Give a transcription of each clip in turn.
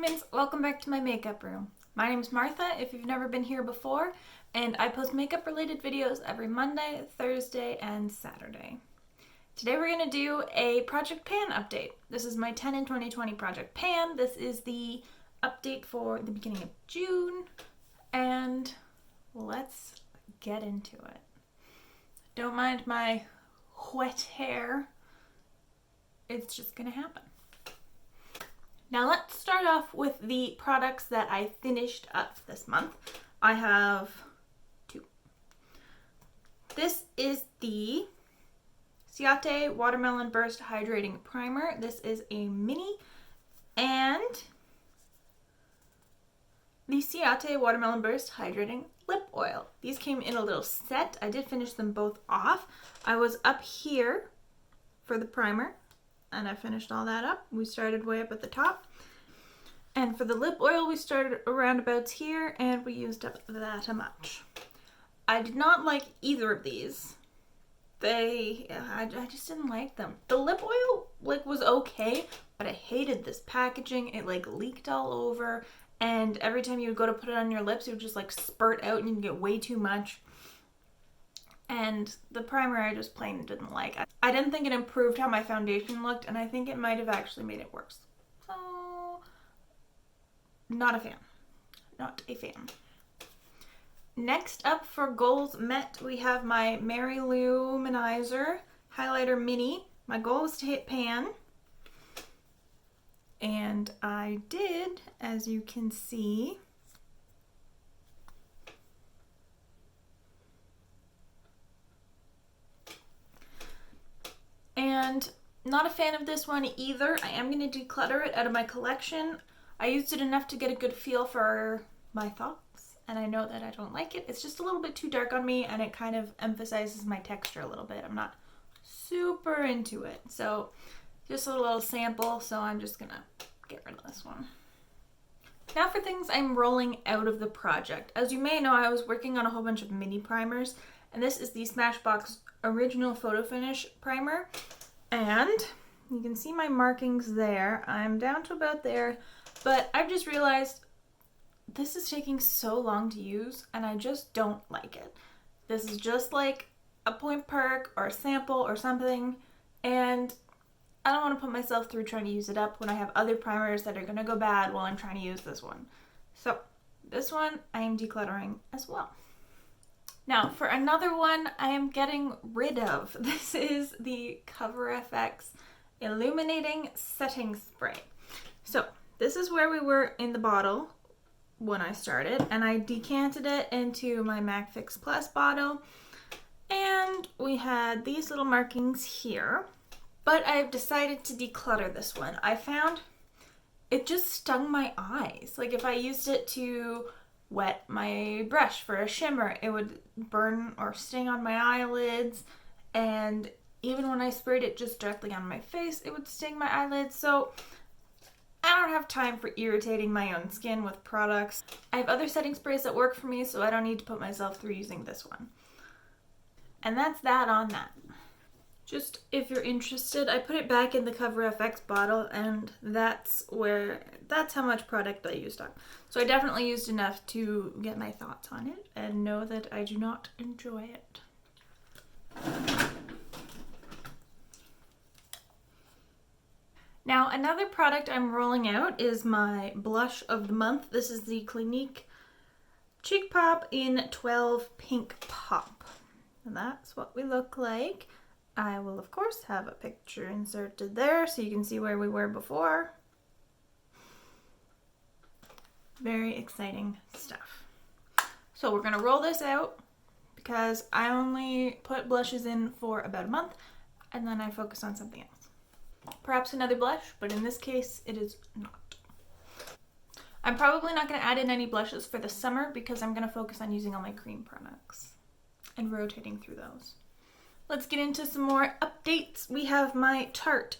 humans, welcome back to my makeup room. My name is Martha, if you've never been here before, and I post makeup related videos every Monday, Thursday, and Saturday. Today we're going to do a Project Pan update. This is my 10 in 2020 Project Pan. This is the update for the beginning of June, and let's get into it. Don't mind my wet hair. It's just going to happen. Now let's start off with the products that I finished up this month. I have two. This is the Ciate Watermelon Burst Hydrating Primer. This is a mini, and the Ciate Watermelon Burst Hydrating Lip Oil. These came in a little set. I did finish them both off. I was up here for the primer, and I finished all that up. We started way up at the top. And for the lip oil, we started around about here, and we used up that much. I did not like either of these. I just didn't like them. The lip oil was okay, but I hated this packaging. It leaked all over, and every time you would go to put it on your lips, it would just spurt out and you'd get way too much. And the primer I just plain didn't like. I didn't think it improved how my foundation looked, and I think it might have actually made it worse. So, not a fan. Not a fan. Next up for Goals Met, we have my Mary Lou Luminizer Highlighter Mini. My goal was to hit pan, and I did, as you can see. And not a fan of this one either. I am going to declutter it out of my collection. I used it enough to get a good feel for my thoughts, and I know that I don't like it. It's just a little bit too dark on me, and it kind of emphasizes my texture a little bit. I'm not super into it. So just a little sample, so I'm just going to get rid of this one. Now for things I'm rolling out of the project. As you may know, I was working on a whole bunch of mini primers, and this is the Smashbox Original Photo Finish Primer. And you can see my markings there. I'm down to about there, but I've just realized this is taking so long to use, and I just don't like it. This is just like a point perk or a sample or something, and I don't want to put myself through trying to use it up when I have other primers that are going to go bad while I'm trying to use this one. So this one I am decluttering as well. Now, for another one I am getting rid of. This is the CoverFX Illuminating Setting Spray. So, this is where we were in the bottle when I started, and I decanted it into my MAC Fix Plus bottle, and we had these little markings here. But I've decided to declutter this one. I found it just stung my eyes. If I used it to wet my brush for a shimmer, it would burn or sting on my eyelids, and even when I sprayed it just directly on my face, it would sting my eyelids. So I don't have time for irritating my own skin with products. I have other setting sprays that work for me, so I don't need to put myself through using this one. And that's that on that. Just if you're interested, I put it back in the CoverFX bottle, and that's how much product I used up. So I definitely used enough to get my thoughts on it and know that I do not enjoy it. Now, another product I'm rolling out is my blush of the month. This is the Clinique Cheek Pop in 12 Pink Pop. And that's what we look like. I will, of course, have a picture inserted there so you can see where we were before. Very exciting stuff. So we're going to roll this out because I only put blushes in for about a month, and then I focus on something else. Perhaps another blush, but in this case, it is not. I'm probably not going to add in any blushes for the summer because I'm going to focus on using all my cream products and rotating through those. Let's get into some more updates. We have my Tarte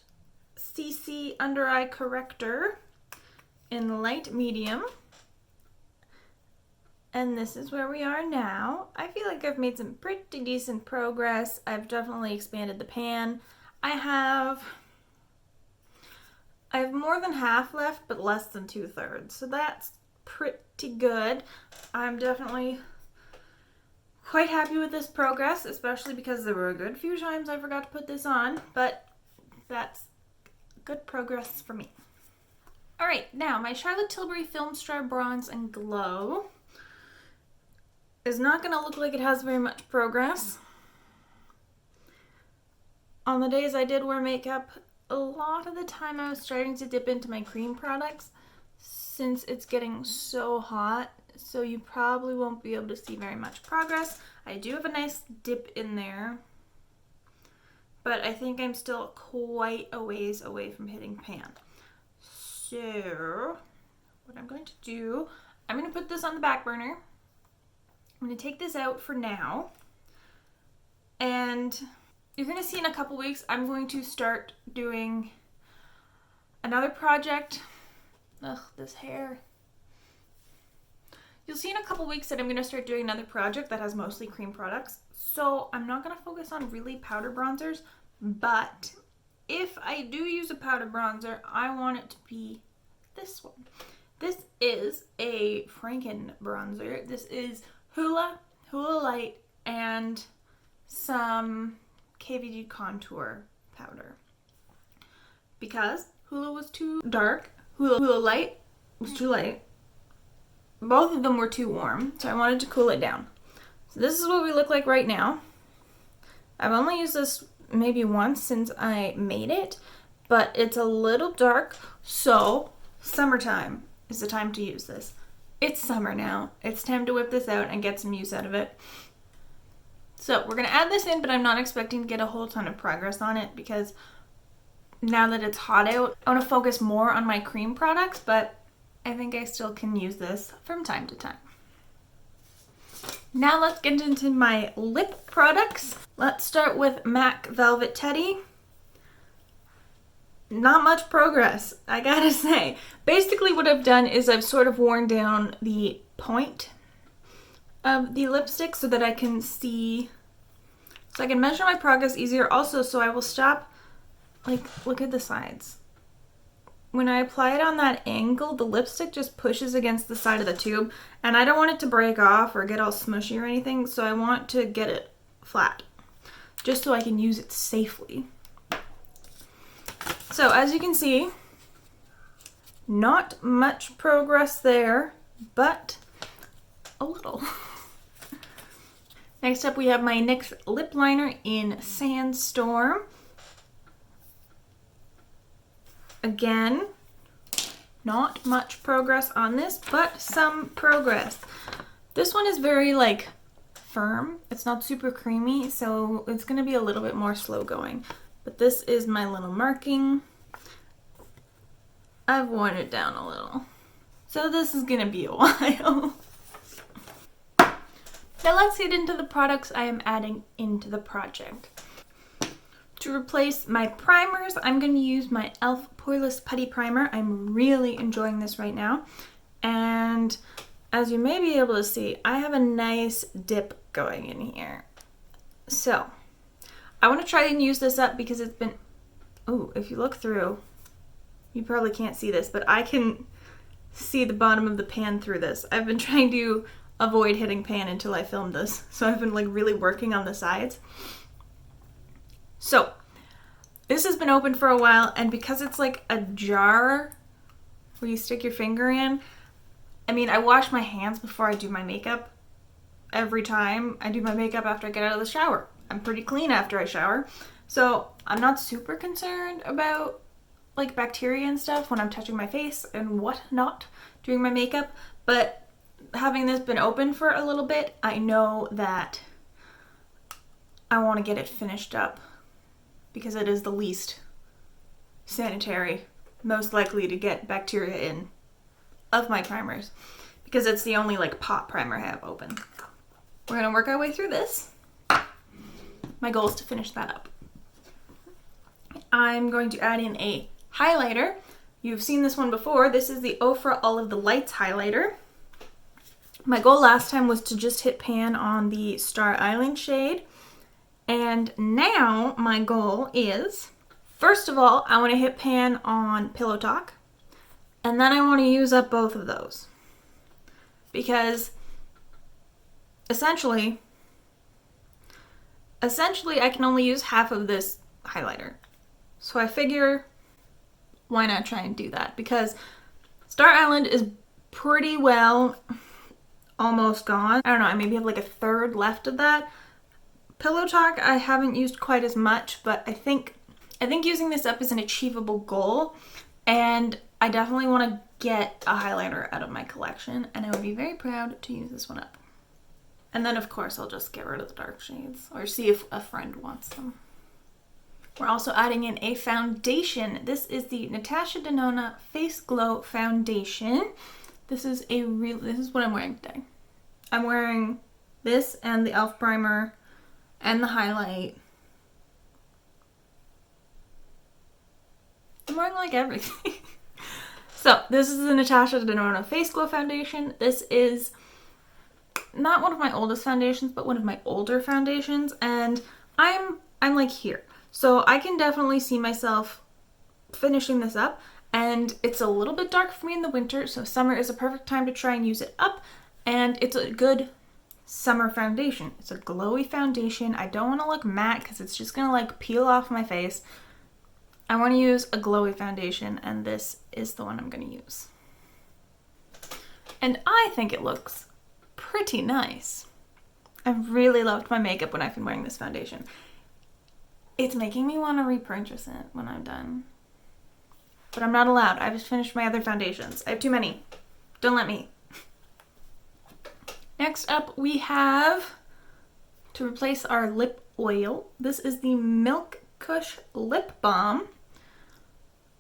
CC Under Eye Corrector in light medium. And this is where we are now. I feel like I've made some pretty decent progress. I've definitely expanded the pan. I have I have more than half left, but less than 2/3. So that's pretty good. I'm definitely quite happy with this progress, especially because there were a good few times I forgot to put this on, but that's good progress for me. Alright, now my Charlotte Tilbury Filmstar Bronze and Glow is not going to look like it has very much progress. On the days I did wear makeup, a lot of the time I was starting to dip into my cream products since it's getting so hot, so you probably won't be able to see very much progress. I do have a nice dip in there, but I think I'm still quite a ways away from hitting pan. So what I'm going to do, I'm going to put this on the back burner. I'm going to take this out for now, and you're going to see in a couple weeks I'm going to start doing another project. Ugh, this hair. You'll see in a couple weeks that I'm going to start doing another project that has mostly cream products. So I'm not going to focus on really powder bronzers, but if I do use a powder bronzer, I want it to be this one. This is a Franken bronzer. This is Hula Light, and some KVD contour powder. Because Hula was too dark, Hula Light was too light. Both of them were too warm, so I wanted to cool it down. So this is what we look like right now. I've only used this maybe once since I made it, but it's a little dark, so summertime is the time to use this. It's summer now. It's time to whip this out and get some use out of it. So we're going to add this in, but I'm not expecting to get a whole ton of progress on it because now that it's hot out, I want to focus more on my cream products, but I think I still can use this from time to time. Now let's get into my lip products. Let's start with MAC Velvet Teddy. Not much progress, I gotta say. Basically what I've done is I've sort of worn down the point of the lipstick so that I can see, so I can measure my progress easier. Also, so I will stop, like, look at the sides. When I apply it on that angle, the lipstick just pushes against the side of the tube, and I don't want it to break off or get all smushy or anything, so I want to get it flat, just so I can use it safely. So as you can see, not much progress there, but a little. Next up we have my NYX lip liner in Sandstorm. Again, not much progress on this, but some progress. This one is very like firm. It's not super creamy, so it's going to be a little bit more slow going. But this is my little marking. I've worn it down a little. So this is going to be a while. Now let's get into the products I am adding into the project. To replace my primers, I'm going to use my e.l.f. Poreless Putty Primer. I'm really enjoying this right now. And as you may be able to see, I have a nice dip going in here. So I want to try and use this up because it's been, oh, if you look through, you probably can't see this, but I can see the bottom of the pan through this. I've been trying to avoid hitting pan until I filmed this, so I've been like really working on the sides. So this has been open for a while, and because it's like a jar where you stick your finger in, I mean, I wash my hands before I do my makeup. Every time I do my makeup after I get out of the shower. I'm pretty clean after I shower, so I'm not super concerned about like bacteria and stuff when I'm touching my face and whatnot doing my makeup, but having this been open for a little bit, I know that I want to get it finished up because it is the least sanitary, most likely to get bacteria in of my primers, because it's the only like pot primer I have open. We're gonna work our way through this. My goal is to finish that up. I'm going to add in a highlighter. You've seen this one before. This is the Ofra All of the Lights highlighter. My goal last time was to just hit pan on the Star Island shade. And now my goal is First of all, I want to hit pan on Pillow Talk, and then I want to use up both of those. Because essentially I can only use half of this highlighter. So I figure, why not try and do that? Because Star Island is pretty well almost gone. I don't know, I maybe have like a third left of that. Pillow Talk I haven't used quite as much, but I think using this up is an achievable goal, and I definitely want to get a highlighter out of my collection, and I would be very proud to use this one up. And then of course I'll just get rid of the dark shades, or see if a friend wants them. We're also adding in a foundation. This is the Natasha Denona Face Glow Foundation. This is what I'm wearing today. I'm wearing this and the e.l.f. primer and the highlight. I'm wearing like everything. So this is the Natasha Denona Face Glow Foundation. This is not one of my oldest foundations, but one of my older foundations, and I'm like here. So I can definitely see myself finishing this up, and it's a little bit dark for me in the winter, so summer is a perfect time to try and use it up, and it's a good summer foundation. It's a glowy foundation. I don't want to look matte because it's just going to like peel off my face. I want to use a glowy foundation, and this is the one I'm going to use. And I think it looks pretty nice. I've really loved my makeup when I've been wearing this foundation. It's making me want to repurchase it when I'm done. But I'm not allowed. I just finished my other foundations. I have too many. Don't let me. Next up we have, to replace our lip oil, this is the Milk Kush Lip Balm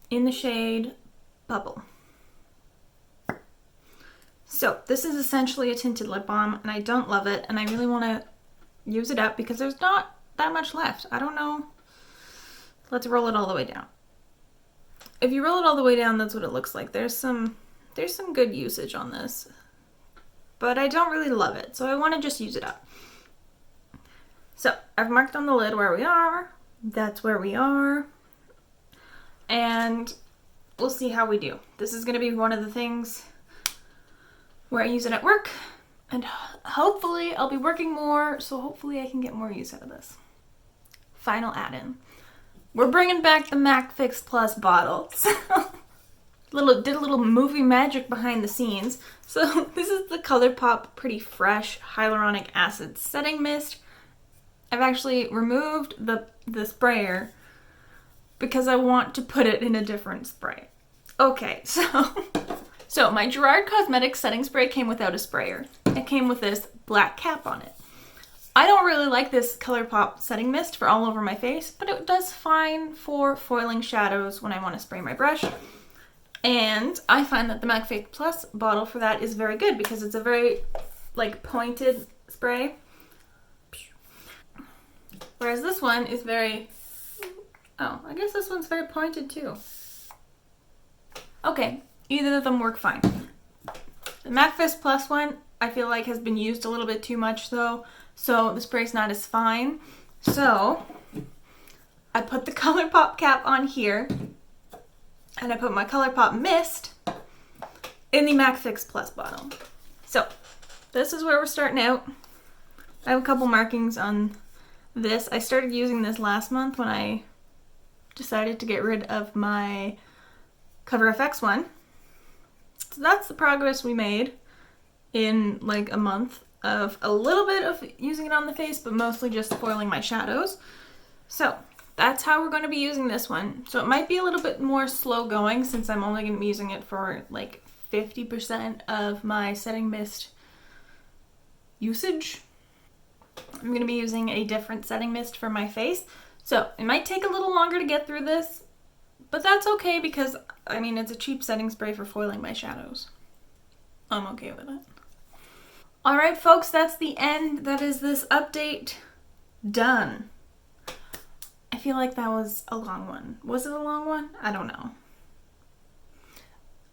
in the shade Bubble. So this is essentially a tinted lip balm, and I don't love it, and I really want to use it up because there's not that much left. I don't know. Let's roll it all the way down. If you roll it all the way down, that's what it looks like. There's some good usage on this, but I don't really love it, so I want to just use it up. So I've marked on the lid where we are. That's where we are, and we'll see how we do. This is going to be one of the things where I use it at work, and hopefully I'll be working more, so hopefully I can get more use out of this. Final add-in. We're bringing back the MAC Fix Plus bottle. Did a little movie magic behind the scenes. So this is the ColourPop Pretty Fresh Hyaluronic Acid Setting Mist. I've actually removed the sprayer because I want to put it in a different spray. Okay, so my Gerard Cosmetics setting spray came without a sprayer. It came with this black cap on it. I don't really like this ColourPop setting mist for all over my face, but it does fine for foiling shadows when I want to spray my brush. And I find that the MAC Fix Plus bottle for that is very good because it's a very like pointed spray. Whereas this one is very, oh, I guess this one's very pointed too. Okay, either of them work fine. The MAC Fix Plus one I feel like has been used a little bit too much though, so the spray's not as fine. So I put the ColourPop cap on here, and I put my ColourPop mist in the MAC Fix Plus bottle. So this is where we're starting out. I have a couple markings on this. I started using this last month when I decided to get rid of my Cover FX one. So that's the progress we made in like a month of a little bit of using it on the face, but mostly just foiling my shadows. So that's how we're going to be using this one. So it might be a little bit more slow going since I'm only going to be using it for like 50% of my setting mist usage. I'm going to be using a different setting mist for my face. So it might take a little longer to get through this, but that's okay because, I mean, it's a cheap setting spray for foiling my shadows. I'm okay with it. Alright folks, that's the end. That is this update done. I feel like that was a long one. Was it a long one? I don't know.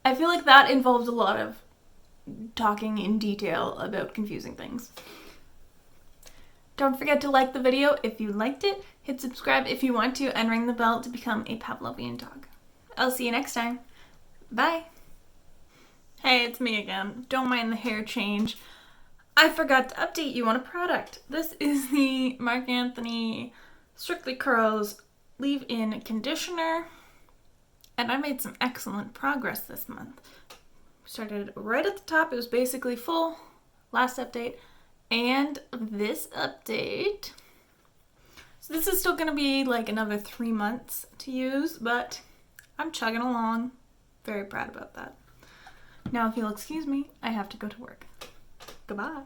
I feel like that involved a lot of talking in detail about confusing things. Don't forget to like the video if you liked it, hit subscribe if you want to, and ring the bell to become a Pavlovian dog. I'll see you next time. Bye. Hey, it's me again. Don't mind the hair change. I forgot to update you on a product. This is the Marc Anthony Strictly Curls Leave-In Conditioner. And I made some excellent progress this month. Started right at the top. It was basically full. Last update. And this update. So this is still going to be like another 3 months to use, but I'm chugging along. Very proud about that. Now, if you'll excuse me, I have to go to work. Goodbye.